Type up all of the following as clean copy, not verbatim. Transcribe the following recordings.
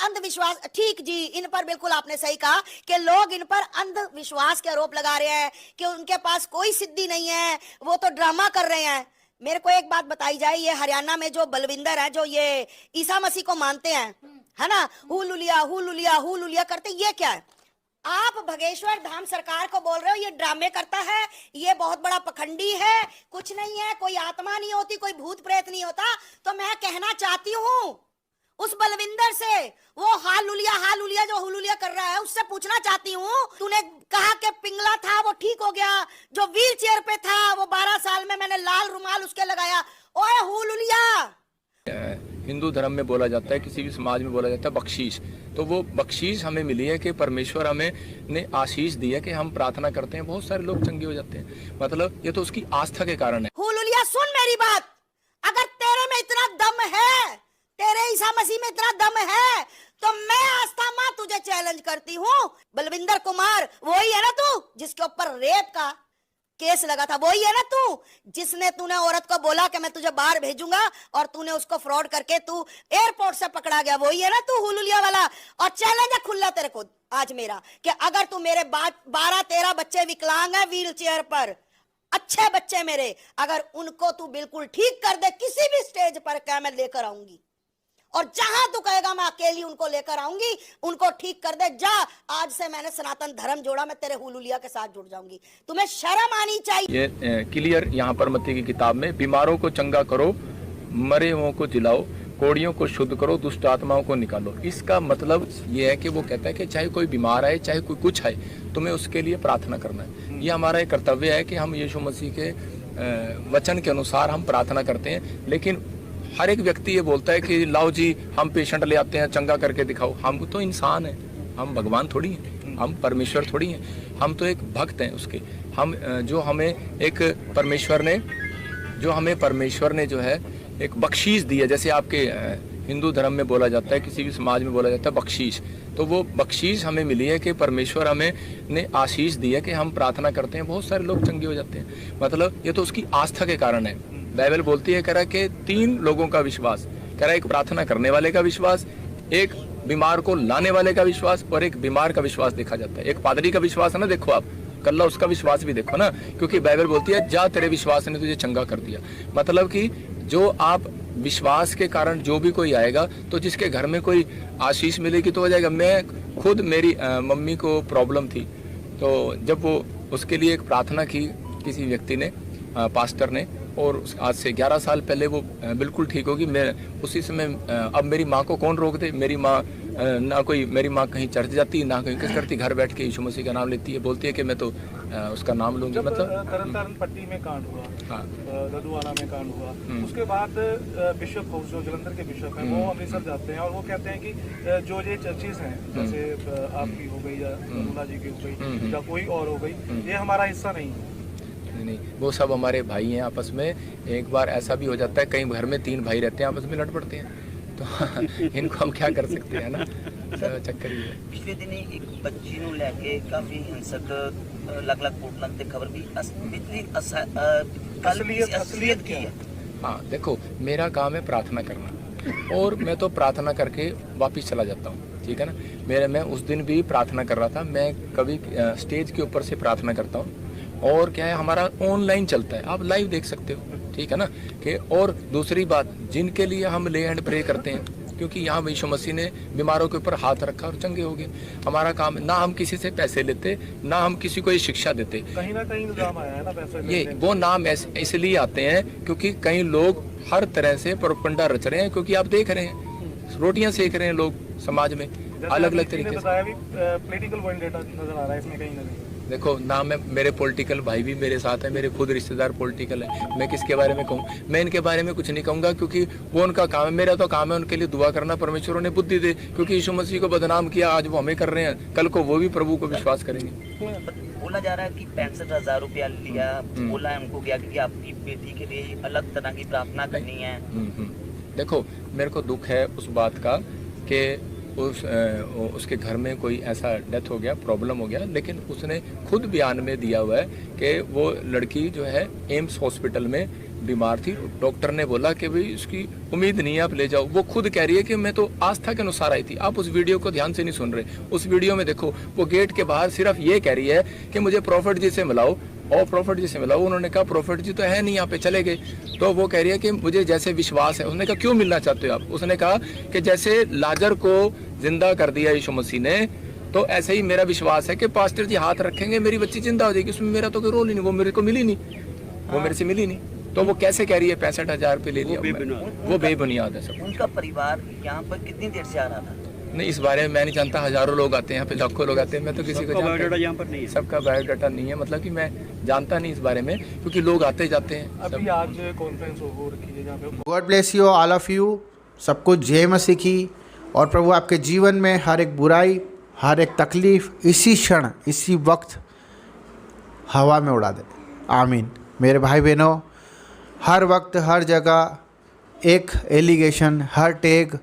अंधविश्वास, ठीक जी, इन पर बिल्कुल आपने सही कहा कि लोग इन पर अंधविश्वास के आरोप लगा रहे हैं कि उनके पास कोई सिद्धि नहीं है, वो तो ड्रामा कर रहे हैं। मेरे को एक बात बताई जाए, ये हरियाणा में जो बलविंदर है, जो ये ईसा मसीह को मानते हैं, है ना, हुलुलिया हुलुलिया हुलुलिया करते, ये क्या है? आप भगेश्वर धाम सरकार को बोल रहे हो ये ड्रामे करता है, ये बहुत बड़ा पखंडी है, कुछ नहीं है, कोई आत्मा नहीं होती, कोई भूत प्रेत नहीं होता। तो मैं कहना चाहती हूं उस बलविंदर से, वो हालुलिया जो हुलुलिया कर रहा है, उससे पूछना चाहती हूँ, तूने कहा कि पिंगला था वो ठीक हो गया, जो व्हील चेयर पे था वो 12 साल में मैंने लाल रुमाल उसके लगाया, ओए हुलुलिया। हिंदू धर्म में बोला जाता है, किसी भी समाज में बोला जाता है बख्शीश। तो वो बख्शीश हमें मिली है कि परमेश्वर हमें ने आशीष दी है कि हम प्रार्थना करते हैं, बहुत सारे लोग चंगे हो जाते हैं। मतलब ये तो उसकी आस्था के कारण है। हुलुलिया सुन मेरी बात, अगर तेरे में इतना दम है, तेरे ईसा मसीह में इतना दम है, तो मैं आस्था मां तुझे चैलेंज करती हूँ। बलविंदर कुमार वही है ना तू जिसके ऊपर रेप का केस लगा था? वही है ना तू जिसने, तूने औरत को बोला कि मैं तुझे बाहर भेजूंगा और तूने उसको फ्रॉड करके तू एयरपोर्ट से पकड़ा गया? वही है ना तू हुलुलिया वाला? और चैलेंज है खुला तेरे को आज मेरा कि अगर तू मेरे 12-13 बच्चे विकलांग है व्हील चेयर पर, अच्छे बच्चे मेरे, अगर उनको तू बिल्कुल ठीक कर दे, किसी भी स्टेज पर क्या मैं लेकर आऊंगी, और जहां तू कहेगा मैं अकेली उनको लेकर आऊंगी, उनको ठीक कर दे, जा। आज से मैंने सनातन धर्म जोड़ा, मैं तेरे हुलुलिया के साथ जुड़ जाऊंगी। तुम्हें शर्म आनी चाहिए। ये क्लियर यहाँ पर मत्ती की किताब में, बीमारों को चंगा करो, मरे हुओं को जिलाओ, कोड़ियों को शुद्ध करो, दुष्ट आत्माओं को निकालो। इसका मतलब ये है कि वो कहता है कि चाहे कोई बीमार आए, चाहे कोई कुछ आए, तुम्हें उसके लिए प्रार्थना करना है। ये हमारा एक कर्तव्य है कि हम यीशु मसीह के वचन के अनुसार हम प्रार्थना करते हैं। लेकिन हर एक व्यक्ति ये बोलता है कि लाओ जी हम पेशेंट ले आते हैं, चंगा करके दिखाओ। हम तो इंसान हैं, हम भगवान थोड़ी हैं, हम परमेश्वर थोड़ी हैं, हम तो एक भक्त हैं उसके। हम जो हमें परमेश्वर ने जो है एक बख्शीश दी है, जैसे आपके हिंदू धर्म में बोला जाता है, किसी भी समाज में बोला जाता है बख्शीश, तो वो बख्शीश हमें मिली है कि परमेश्वर हमें ने आशीष दी है कि हम प्रार्थना करते हैं, बहुत सारे लोग चंगे हो जाते हैं। मतलब ये तो उसकी आस्था के कारण है। बाइबल बोलती है, कह रहा कि 3 लोगों का विश्वास, कह रहा एक प्रार्थना करने वाले का विश्वास, एक बीमार को लाने वाले का विश्वास, और एक बीमार का विश्वास देखा जाता है। एक पादरी का विश्वास है ना, देखो आप कल्ला उसका विश्वास भी देखो ना, क्योंकि बाइबल बोलती है जा तेरे विश्वास ने तुझे चंगा कर दिया। मतलब कि जो आप विश्वास के कारण जो भी कोई आएगा, तो जिसके घर में कोई आशीष मिलेगी तो हो जाएगा। मैं खुद, मेरी मम्मी को प्रॉब्लम थी, तो जब वो उसके लिए एक प्रार्थना की किसी व्यक्ति ने, पास्टर ने, और आज से 11 साल पहले वो बिल्कुल ठीक होगी। मैं उसी समय, अब मेरी माँ को कौन रोक दे? मेरी माँ ना कोई, मेरी माँ कहीं चर्च जाती, ना कहीं किस करती, घर बैठ के यीशु मसीह का नाम लेती है, बोलती है कि मैं तो उसका नाम लूंगी। मतलब तरन पट्टी में कांड हुआ, हाँ, ददुआना में कांड हुआ, उसके बाद बिशप हाउस जो जलंधर के बिशप हैं, वो अमृतसर जाते हैं और वो कहते हैं कि जो ये चर्चेज हैं, जैसे आपकी हो गई या मुला जी की हो गई या कोई और हो गई, ये हमारा हिस्सा नहीं है। नहीं, वो सब हमारे भाई हैं आपस में। एक बार ऐसा भी हो जाता है, कई घर में 3 भाई रहते हैं, आपस में लड़ पड़ते हैं, तो इनको हम क्या कर सकते हैं ना, चक्कर ही है। पिछले दिन एक बच्ची ਨੂੰ ਲੈ ਕੇ ਕਾਫੀ ਹਿੰਸਕ ਅਲੱਗ-ਅਲੱਗ ਪੋਰਟਲਾਂ ਤੇ ਖਬਰ ਵੀ असलियत की है। हाँ देखो, मेरा काम है प्रार्थना करना, और मैं तो प्रार्थना करके वापिस चला जाता हूँ, ठीक है ना। मैं उस दिन भी प्रार्थना कर रहा था। मैं कभी स्टेज के ऊपर से प्रार्थना करता हूँ, और क्या है, हमारा ऑनलाइन चलता है, आप लाइव देख सकते हो, ठीक है ना। कि और दूसरी बात, जिनके लिए हम ले एंड प्रे करते हैं, क्योंकि यहाँ यीशु मसीह ने बीमारों के ऊपर हाथ रखा और चंगे हो गए। हमारा काम, ना हम किसी से पैसे लेते, ना हम किसी को ये शिक्षा देते। कहीं ना कहीं नाम आया है ना पैसे, ये वो नाम इसलिए आते हैं क्योंकि कई लोग हर तरह से प्रोपगंडा रच रहे हैं, क्योंकि आप देख रहे हैं रोटियां सेक रहे हैं लोग समाज में अलग अलग तरीके से। पॉलिटिकल वेंडेटा नजर आ रहा है इसमें कहीं ना कहीं। देखो ना, मेरे पॉलिटिकल भाई भी मेरे साथ है, मेरे खुद रिश्तेदार पॉलिटिकल है, मैं किसके बारे में कहूँ? मैं इनके बारे में कुछ नहीं कहूँगा, क्योंकि वो उनका काम है। मेरा तो काम है उनके लिए दुआ करना, परमेश्वर ने बुद्धि दे, क्योंकि यीशु मसीह को बदनाम किया, आज वो हमें कर रहे हैं, कल को वो भी प्रभु को विश्वास करेंगे। बोला जा रहा है कि 65,000 रुपया लिया, बोला है उनको क्या कि आपकी बेटी के लिए अलग तरह की प्रार्थना करनी है। देखो, मेरे को दुख है उस बात का कि उसके घर में कोई ऐसा डेथ हो गया, प्रॉब्लम हो गया, लेकिन उसने खुद बयान में दिया हुआ है कि वो लड़की जो है एम्स हॉस्पिटल में बीमार थी, डॉक्टर ने बोला कि भाई उसकी उम्मीद नहीं है, आप ले जाओ। वो खुद कह रही है कि मैं तो आस्था के अनुसार आई थी। आप उस वीडियो को ध्यान से नहीं सुन रहे। उस वीडियो में देखो, वो गेट के बाहर सिर्फ ये कह रही है कि मुझे प्रॉफिट जी से मिलाओ, और प्रॉफिट जी से मिलाओ। उन्होंने कहा प्रॉफिट जी तो है नहीं यहाँ पे, चले गए। तो वो कह रही है कि मुझे जैसे विश्वास है। उसने कहा क्यों मिलना चाहते हो आप? उसने कहा कि जैसे लाजर को जिंदा कर दिया यीशु मसीह ने, तो ऐसे ही मेरा विश्वास है कि पास्टर जी हाथ रखेंगे, मेरी बच्ची जिंदा हो जाएगी। उसमें मेरा तो कोई रोल ही नहीं, वो मेरे को मिली नहीं, वो मेरे से मिली नहीं। तो वो कैसे कह रही है 65,000 रुपये ले लिया? वो बेबुनियाद है सब। उनका परिवार यहाँ पर कितनी देर से आ रहा था? नहीं, इस बारे में मैं नहीं जानता। हजारों लोग आते हैं यहाँ पे, लाखों लोग आते हैं। मैं तो किसी को बायोडाटा यहाँ पर नहीं है। सबका बायोडाटा नहीं है, मतलब कि मैं जानता नहीं इस बारे में, क्योंकि लोग आते जाते हैं। अभी आज कॉन्फ्रेंस हो रखी है जहाँ पे God bless you all of you. सबको जय मसीह की। और प्रभु आपके जीवन में हर एक बुराई, हर एक तकलीफ़ इसी क्षण, इसी वक्त हवा में उड़ा दे। आमीन। मेरे भाई बहनों, हर वक्त हर जगह एक एलिगेशन, हर टैग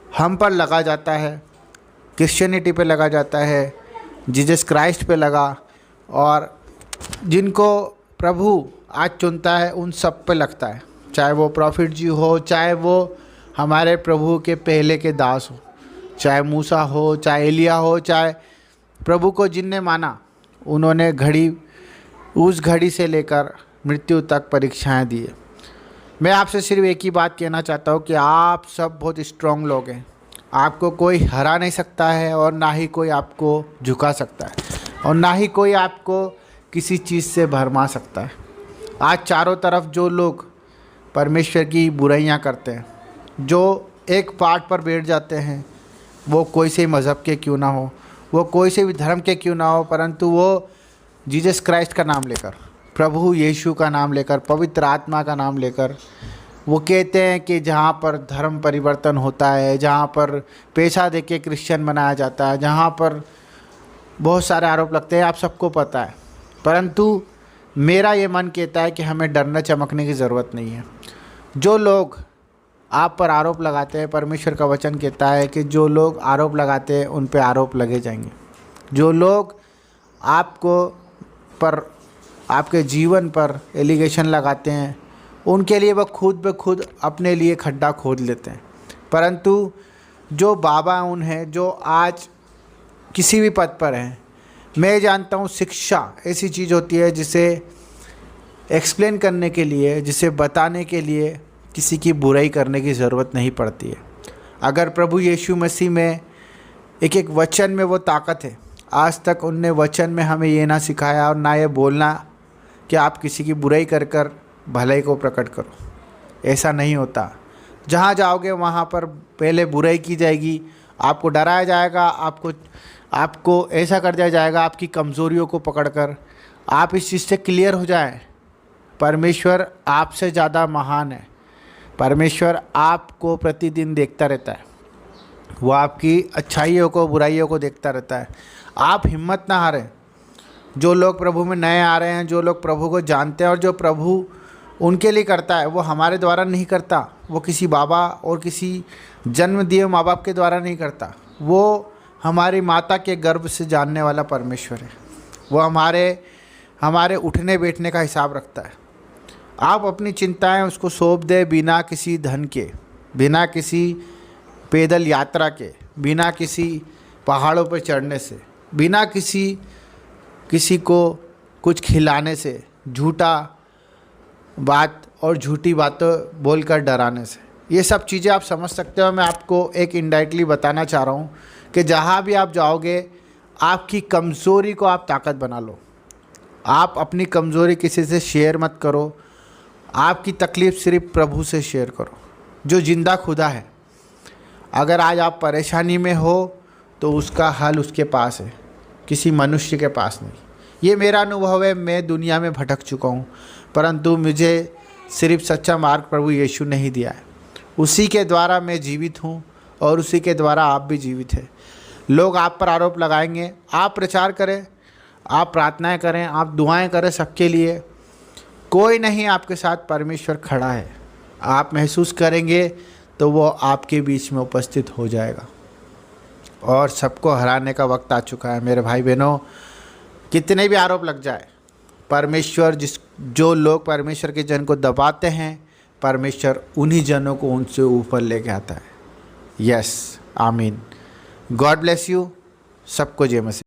हम पर लगा जाता है, क्रिश्चियनिटी पे लगा जाता है, जीसस क्राइस्ट पे लगा, और जिनको प्रभु आज चुनता है उन सब पे लगता है। चाहे वो प्रॉफिट जी हो, चाहे वो हमारे प्रभु के पहले के दास हो, चाहे मूसा हो, चाहे एलिया हो, चाहे प्रभु को जिनने माना, उन्होंने उस घड़ी से लेकर मृत्यु तक परीक्षाएं दी है। मैं आपसे सिर्फ एक ही बात कहना चाहता हूँ कि आप सब बहुत स्ट्रॉन्ग लोग हैं। आपको कोई हरा नहीं सकता है, और ना ही कोई आपको झुका सकता है, और ना ही कोई आपको किसी चीज़ से भरमा सकता है। आज चारों तरफ जो लोग परमेश्वर की बुराइयां करते हैं, जो एक पार्ट पर बैठ जाते हैं, वो कोई से मज़हब के क्यों ना हो, वो कोई से भी धर्म के क्यों ना हो, परंतु वो जीसस क्राइस्ट का नाम लेकर, प्रभु यीशु का नाम लेकर, पवित्र आत्मा का नाम लेकर, वो कहते हैं कि जहाँ पर धर्म परिवर्तन होता है, जहाँ पर पैसा देके क्रिश्चियन बनाया जाता है, जहाँ पर बहुत सारे आरोप लगते हैं, आप सबको पता है। परंतु मेरा ये मन कहता है कि हमें डरने चमकने की ज़रूरत नहीं है। जो लोग आप पर आरोप लगाते हैं, परमेश्वर का वचन कहता है कि जो लोग आरोप लगाते हैं उन पे आरोप लगे जाएंगे। जो लोग आपके जीवन पर एलिगेशन लगाते हैं, उनके लिए वह खुद ब खुद अपने लिए खड्डा खोद लेते हैं। परंतु जो बाबा हैं, जो आज किसी भी पद पर हैं, मैं जानता हूँ शिक्षा ऐसी चीज़ होती है जिसे एक्सप्लेन करने के लिए, जिसे बताने के लिए किसी की बुराई करने की ज़रूरत नहीं पड़ती है। अगर प्रभु यीशु मसीह में एक एक वचन में वो ताकत है, आज तक उनने वचन में हमें ये ना सिखाया और ना ये बोलना कि आप किसी की बुराई कर कर भलाई को प्रकट करो। ऐसा नहीं होता। जहाँ जाओगे वहाँ पर पहले बुराई की जाएगी, आपको डराया जाएगा, आपको ऐसा कर दिया जाएगा, आपकी कमज़ोरियों को पकड़कर। आप इस चीज़ से क्लियर हो जाएं, परमेश्वर आपसे ज़्यादा महान है। परमेश्वर आपको प्रतिदिन देखता रहता है, वो आपकी अच्छाइयों को, बुराइयों को देखता रहता है। आप हिम्मत ना हारें। जो लोग प्रभु में नए आ रहे हैं, जो लोग प्रभु को जानते हैं और जो प्रभु उनके लिए करता है, वो हमारे द्वारा नहीं करता, वो किसी बाबा और किसी जन्म दिए माँ बाप के द्वारा नहीं करता। वो हमारी माता के गर्भ से जानने वाला परमेश्वर है। वो हमारे उठने बैठने का हिसाब रखता है। आप अपनी चिंताएं उसको सौंप दें, बिना किसी धन के, बिना किसी पैदल यात्रा के, बिना किसी पहाड़ों पर चढ़ने से, बिना किसी को कुछ खिलाने से, झूठा बात और झूठी बातें बोलकर डराने से। ये सब चीज़ें आप समझ सकते हो। मैं आपको एक इनडायरेक्टली बताना चाह रहा हूँ कि जहाँ भी आप जाओगे, आपकी कमज़ोरी को आप ताकत बना लो। आप अपनी कमज़ोरी किसी से शेयर मत करो। आपकी तकलीफ़ सिर्फ प्रभु से शेयर करो, जो जिंदा खुदा है। अगर आज आप परेशानी में हो तो उसका हल उसके पास है, किसी मनुष्य के पास नहीं। ये मेरा अनुभव है। मैं दुनिया में भटक चुका हूँ, परंतु मुझे सिर्फ सच्चा मार्ग प्रभु यीशु ने ही दिया है। उसी के द्वारा मैं जीवित हूँ और उसी के द्वारा आप भी जीवित हैं। लोग आप पर आरोप लगाएंगे, आप प्रचार करें, आप प्रार्थनाएं करें, आप दुआएं करें सबके लिए। कोई नहीं आपके साथ, परमेश्वर खड़ा है। आप महसूस करेंगे तो वो आपके बीच में उपस्थित हो जाएगा। और सबको हराने का वक्त आ चुका है। मेरे भाई बहनों, कितने भी आरोप लग जाए, परमेश्वर जो लोग परमेश्वर के जन को दबाते हैं, परमेश्वर उन्हीं जनों को उनसे ऊपर लेके आता है। यस, आमीन। God bless you. सबको जय मसीह।